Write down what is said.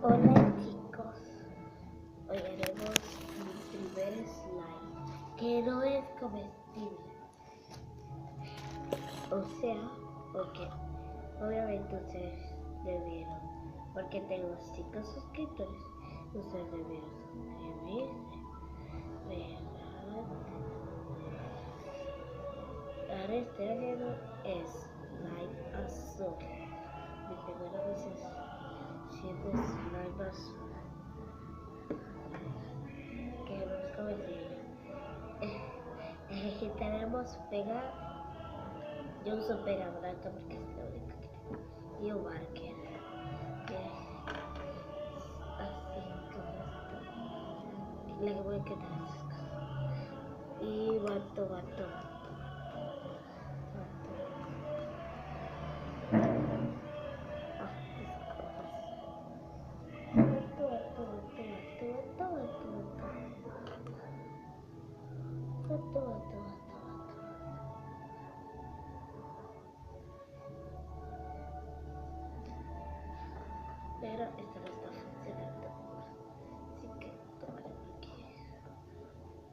Hola chicos, hoy haremos mi primer slime que no es comestible. O sea, porque obviamente ustedes debieron, porque tengo 5 suscriptores, ustedes debieron suscribirse, ¿verdad? Ahora estoy haciendo slime azul. Mi primera vez es siendo slime azul. Que no es comestible. Tenemos pega. Yo uso pega blanca porque es la única que tengo. Y un marker. Que así como esto. Le voy a quitar esas cosas. Y bato. Pero esta no está